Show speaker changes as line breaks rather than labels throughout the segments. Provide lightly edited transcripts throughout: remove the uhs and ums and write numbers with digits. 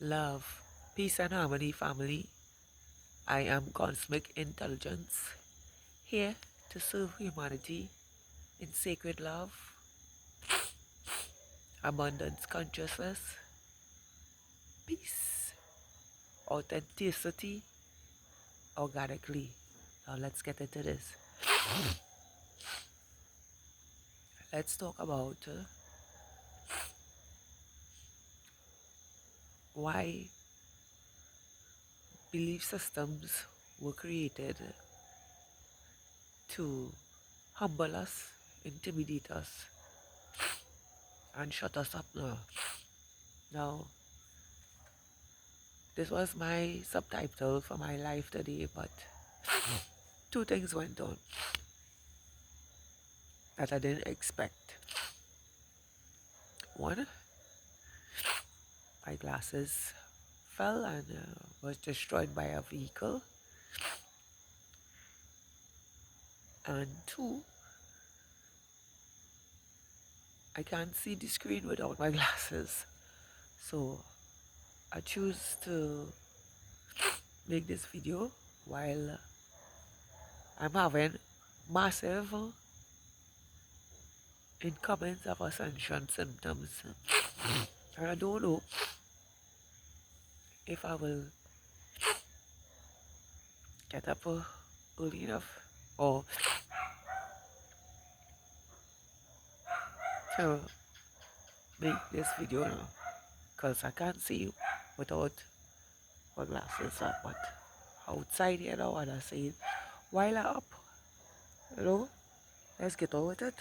love, peace and harmony, family. I am Cosmic Intelligence, here to serve humanity in sacred love, abundance consciousness, peace, authenticity, organically. Now let's get into this. Let's talk about why belief systems were created to humble us, intimidate us, and shut us up now. Now, this was my subtitle for my life today, but two things went on that I didn't expect. One, my glasses fell and was destroyed by a vehicle. And two, I can't see the screen without my glasses. So I choose to make this video while I'm having massive incomings of ascension symptoms. And I don't know if I will get up early enough or to make this video now, because I can't see without my glasses up. But outside here now, and I say while I'm up, let's get on with it.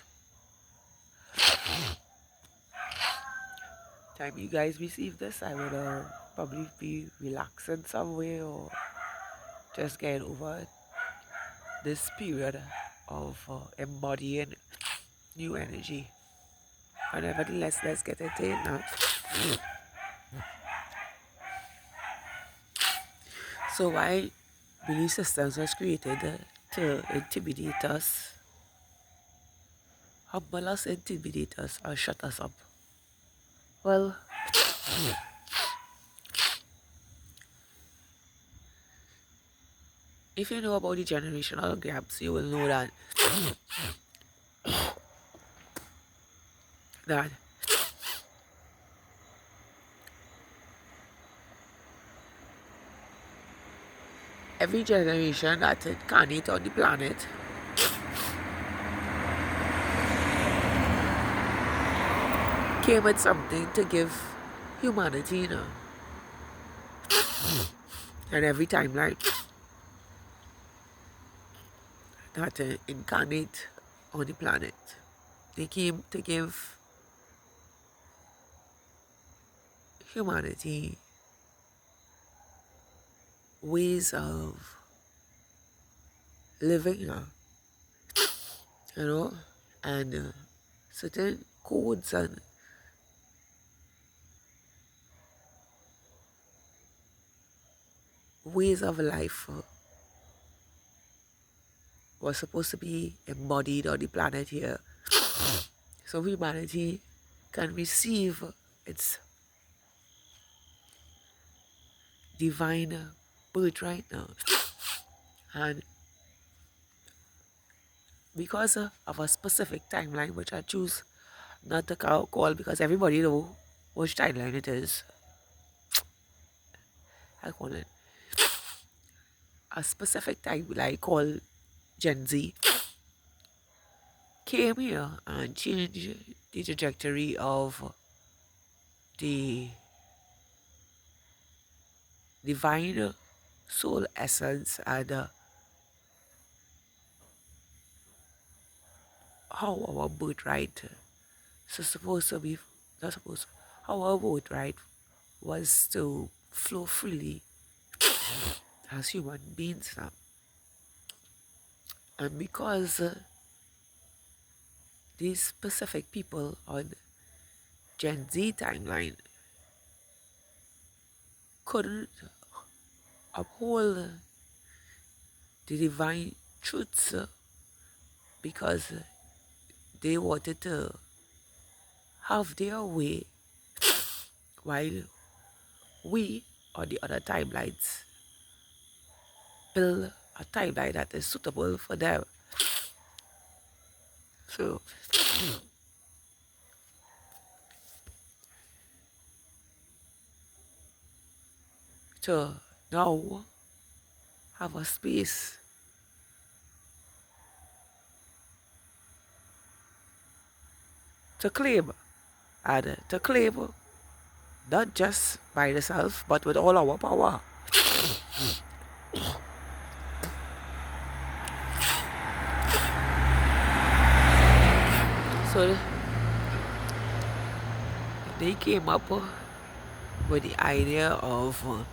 Time you guys receive this, I would probably be relaxing some way or just getting over this period of embodying new energy. But nevertheless, let's get it in now. So why belief systems was created to intimidate us, humble us, intimidate us, or shut us up? Well, if you know about the generational gaps, you will know that every generation that incarnate on the planet came with something to give humanity, And every timeline that incarnate on the planet, they came to give humanity ways of living, and certain codes and ways of life was supposed to be embodied on the planet here, so humanity can receive its divine birthright now. And because of a specific timeline, which I choose not to call because everybody know which timeline it is, I call it a specific timeline called Gen Z, came here and changed the trajectory of the divine soul essence and how our birthright supposed to be, not supposed to, how our birthright was to flow freely as human beings now. And because these specific people on Gen Z timeline couldn't uphold the divine truths because they wanted to have their way while we or the other timelines build a timeline that is suitable for them. So to now have a space to claim and to claim not just by yourself but with all our power. So they came up with the idea of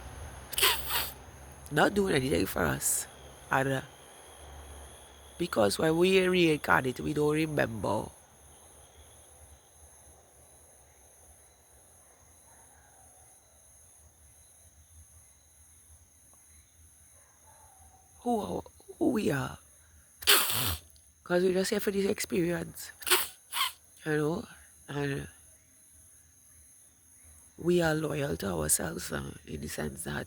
not doing anything for us. And because when we reincarnate, we don't remember who, who we are. Because we just here for this experience, you know, and we are loyal to ourselves in the sense that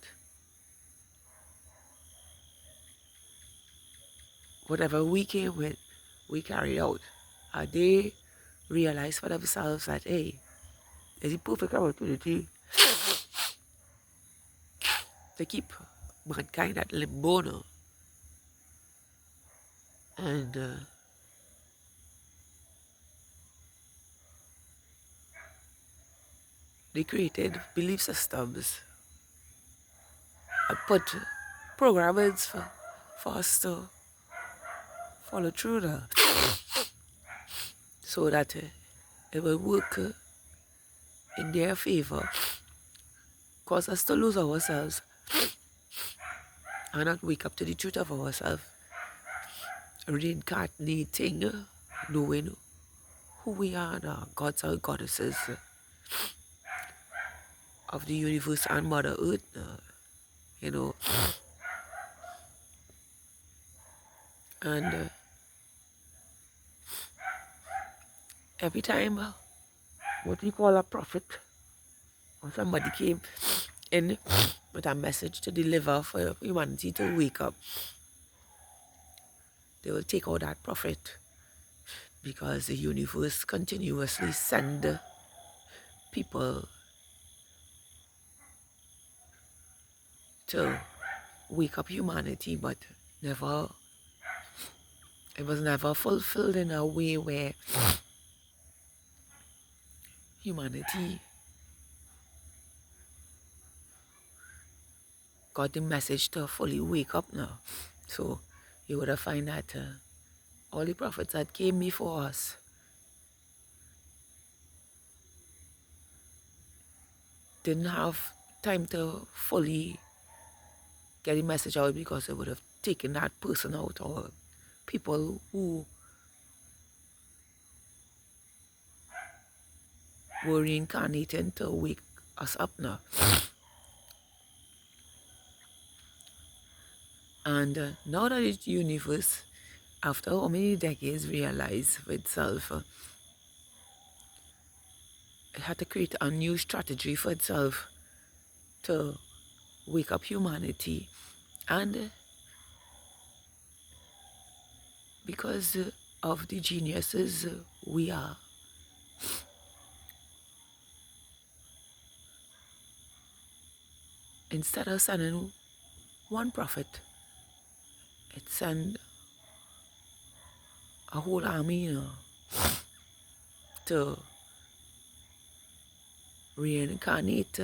whatever we came with, we carry out. And they realize for themselves that, hey, there's a perfect opportunity to keep mankind at limbo now. And they created belief systems and put programs for us to follow through now. So that it will work in their favor, cause us to lose ourselves and not wake up to the truth of ourselves, reincarnating, knowing who we are now, gods and goddesses of the universe and Mother Earth, you know. And every time what we call a prophet or somebody came in with a message to deliver for humanity to wake up, they will take out that prophet, because the universe continuously send people to wake up humanity, but never, it was never fulfilled in a way where humanity got the message to fully wake up now. So you would have find that all the prophets that came before us didn't have time to fully get the message out, because it would have taken that person out, or people who were reincarnated to wake us up now. And now that the universe, after how many decades, realized for itself, it had to create a new strategy for itself to wake up humanity. And because of the geniuses we are, instead of sending one prophet, it sent a whole army, you know, to reincarnate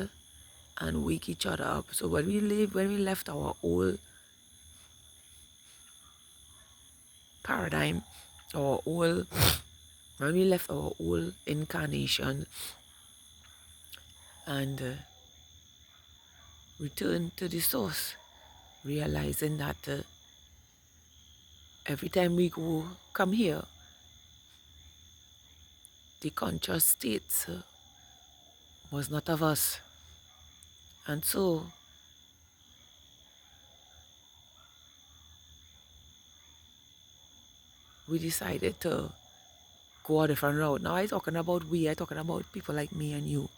and wake each other up. So when we left our old paradigm, when we left our old incarnation and returned to the source, realizing that every time we come here, the conscious states was not of us. And so we decided to go a different route. Now I'm talking about I'm talking about people like me and you,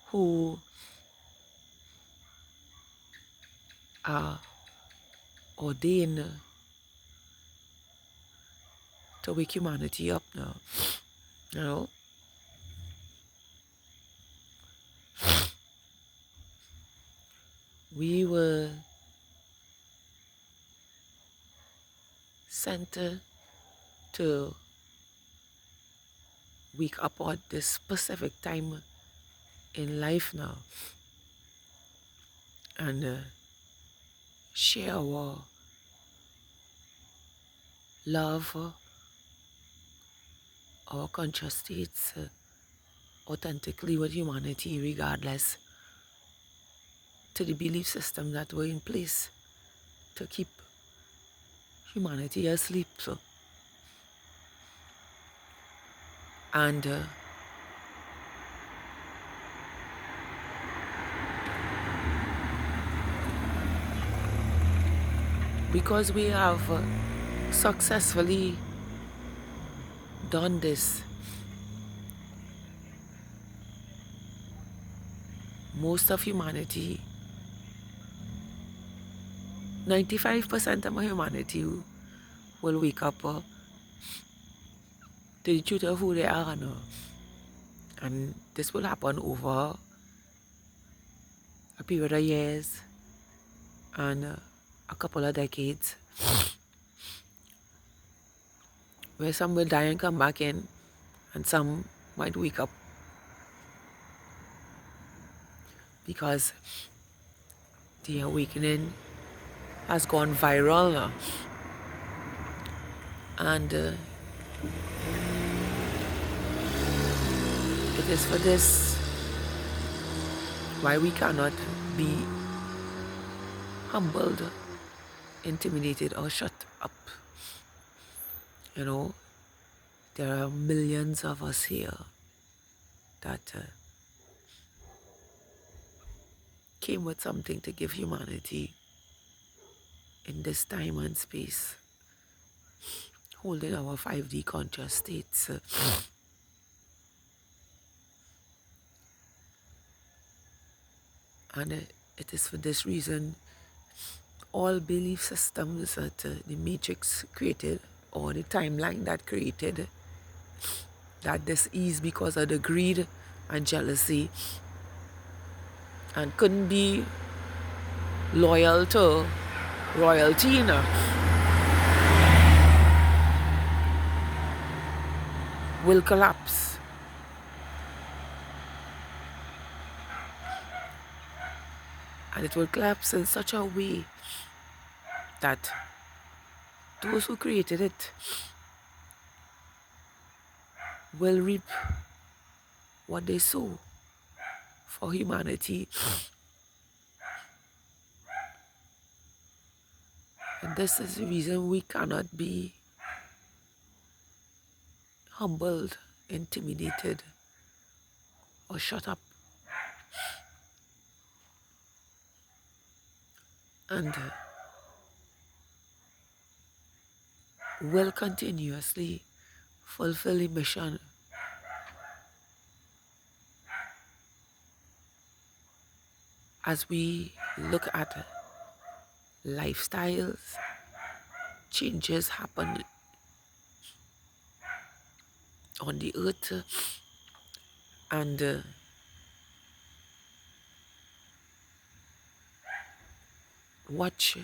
who are ordained to wake humanity up now. You know, we were sent to wake up at this specific time in life now and share our love, our conscious states authentically with humanity, regardless to the belief system that were in place to keep humanity asleep. So, and because we have successfully done this, most of humanity, 95% of humanity will wake up to the truth of who they are now. And this will happen over a period of years and a couple of decades, where some will die and come back in, and some might wake up because the awakening has gone viral now. And it is for this why we cannot be humbled, intimidated, or shut up. You know, there are millions of us here that came with something to give humanity in this time and space, holding our 5D conscious states. And it is for this reason all belief systems that the matrix created, or the timeline that created, that this is because of the greed and jealousy and couldn't be loyal to royalty, you know, will collapse. And it will collapse in such a way that those who created it will reap what they sow for humanity. And this is the reason we cannot be humbled, intimidated, or shut up. And will continuously fulfill the mission as we look at lifestyles, changes happen on the earth, and watch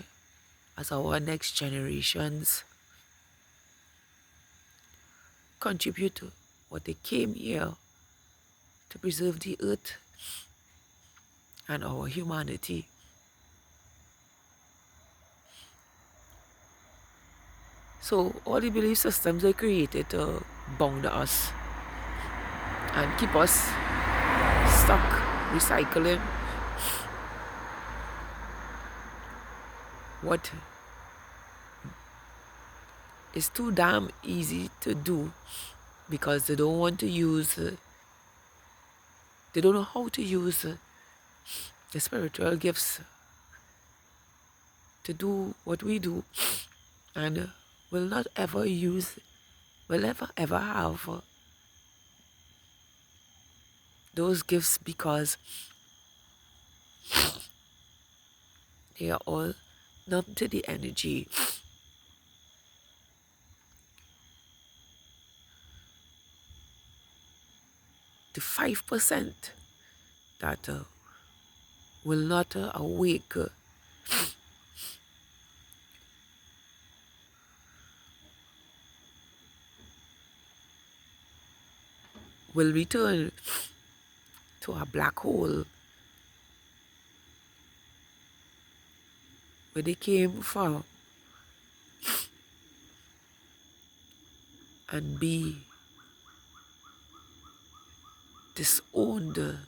as our next generations contribute to what they came here to preserve the earth and our humanity. So all the belief systems are created to bound us and keep us stuck recycling what is too damn easy to do, because they don't want to use, they don't know how to use the spiritual gifts to do what we do, and will not ever use, will never ever have those gifts, because They are all numb to the energy. The 5% that will not awake will return to a black hole where they came from and be disowned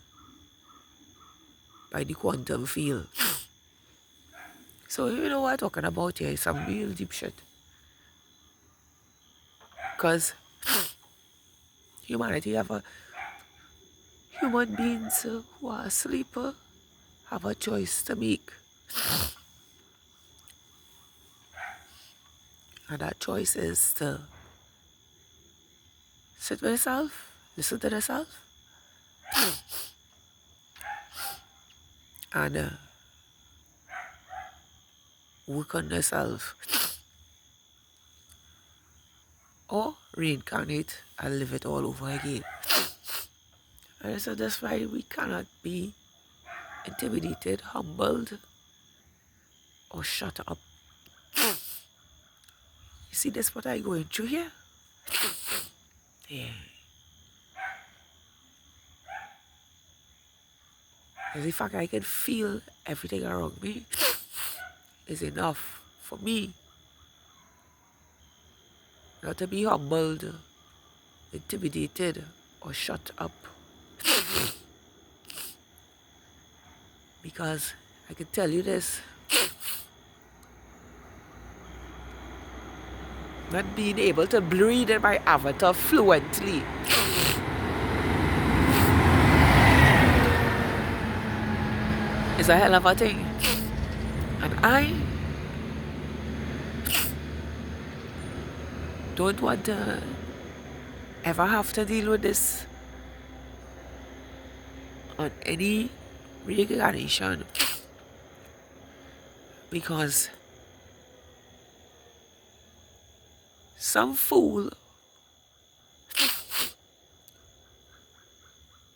by the quantum field. So you know what I'm talking about here is some real deep shit. Because humanity human beings who are asleep have a choice to make. And that choice is to sit with yourself, listen to yourself, and work on yourself. Or reincarnate and live it all over again. And so that's why we cannot be intimidated, humbled, or shut up. You see, that's what I'm going through here? Yeah. And the fact I can feel everything around me is enough for me not to be humbled, intimidated, or shut up. Because I can tell you this, not being able to breathe in my avatar fluently is a hell of a thing. And I don't want to ever have to deal with this on any reincarnation, because some fool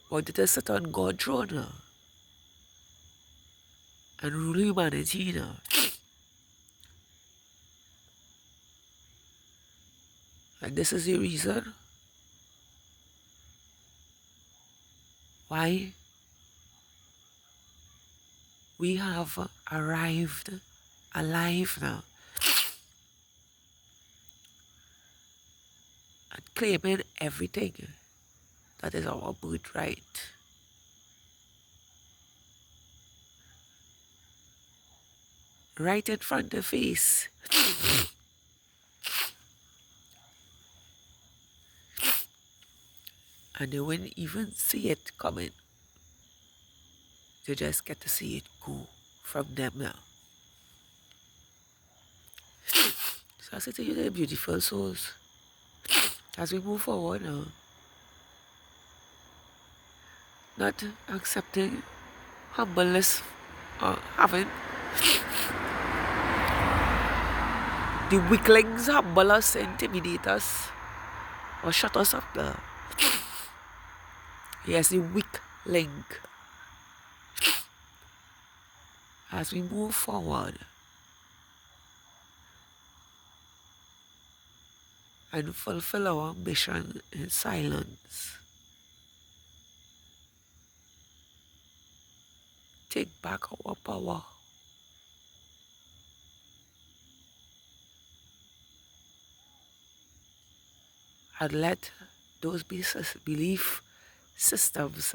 wanted to sit on God's throne and rule humanity. And this is the reason why we have arrived alive now and claiming everything that is our birthright. Right in front of the face. And they wouldn't even see it coming. They just get to see it go from them now. So I say to you, they're beautiful souls. As we move forward now, not accepting humbleness or having the weaklings humble us, intimidate us, or shut us up now. Yes, the weak link. As we move forward and fulfill our mission in silence, take back our power. And let those belief systems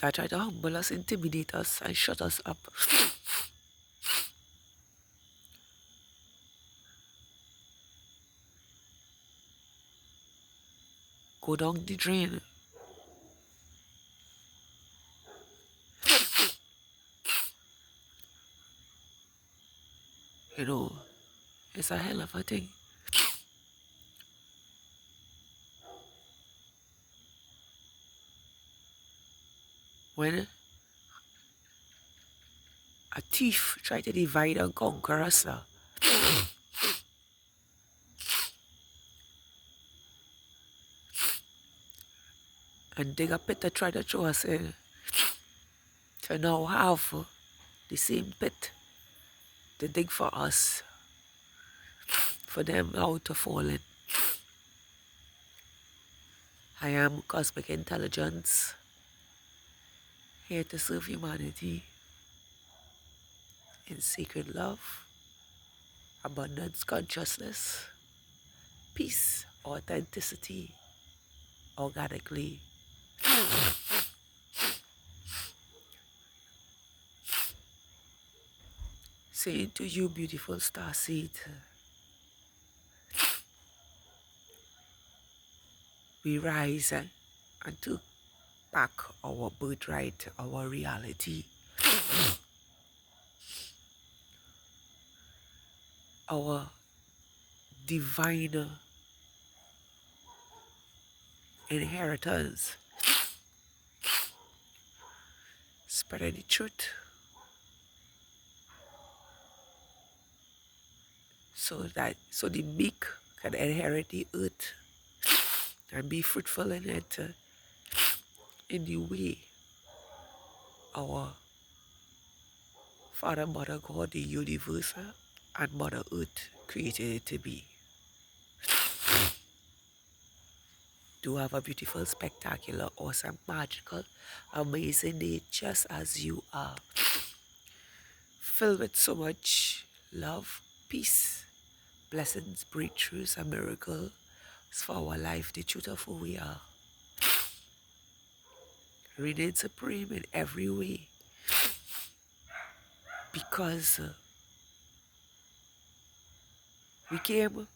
that try to humble us, intimidate us, and shut us up go down the drain. You know, it's a hell of a thing. When a thief try to divide and conquer us, and dig a pit to try to throw us in, to now have the same pit to dig for us, for them now to fall in. I am cosmic intelligence, here to serve humanity in sacred love, abundance consciousness, peace, authenticity, organically. Saying to you, beautiful starseed, we rise and to back our birthright, our reality, our divine inheritance, spreading the truth so the meek can inherit the earth and be fruitful in it in the way our Father, Mother, God, the universe, and Mother Earth created it to be. Do have a beautiful, spectacular, awesome, magical, amazing day just as you are. Filled with so much love, peace, blessings, breakthroughs, and miracles for our life, the truth of who we are. Reigning supreme in every way because we came,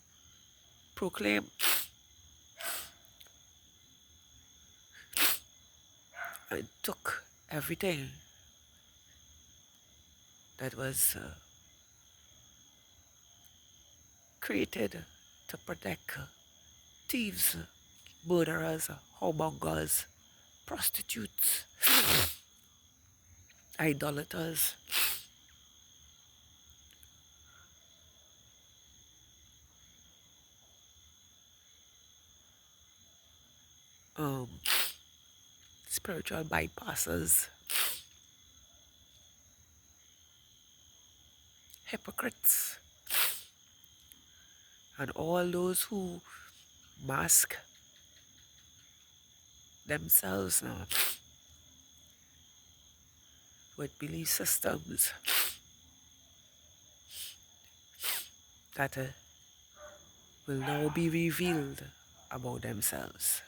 proclaim, and took everything that was created to protect thieves, murderers, whoremongers, prostitutes, idolaters, um, spiritual bypassers, hypocrites, and all those who mask themselves with belief systems that will now be revealed about themselves.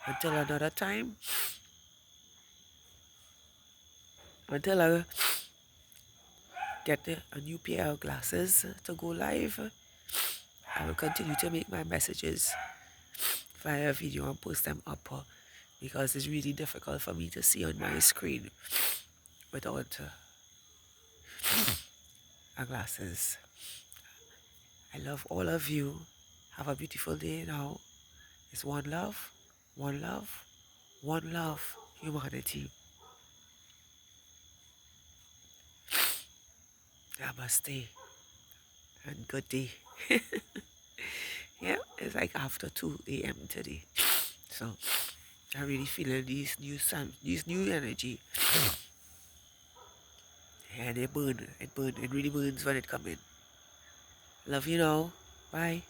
Until another time, until I get a new pair of glasses to go live, I will continue to make my messages via video and post them up because it's really difficult for me to see on my screen without glasses. I love all of you. Have a beautiful day now. It's one love, one love, one love, humanity. Namaste and good day. Yeah, it's like after 2 a.m. today. So I really feeling these new energy. And it really burns when it comes in. Love you now. Bye.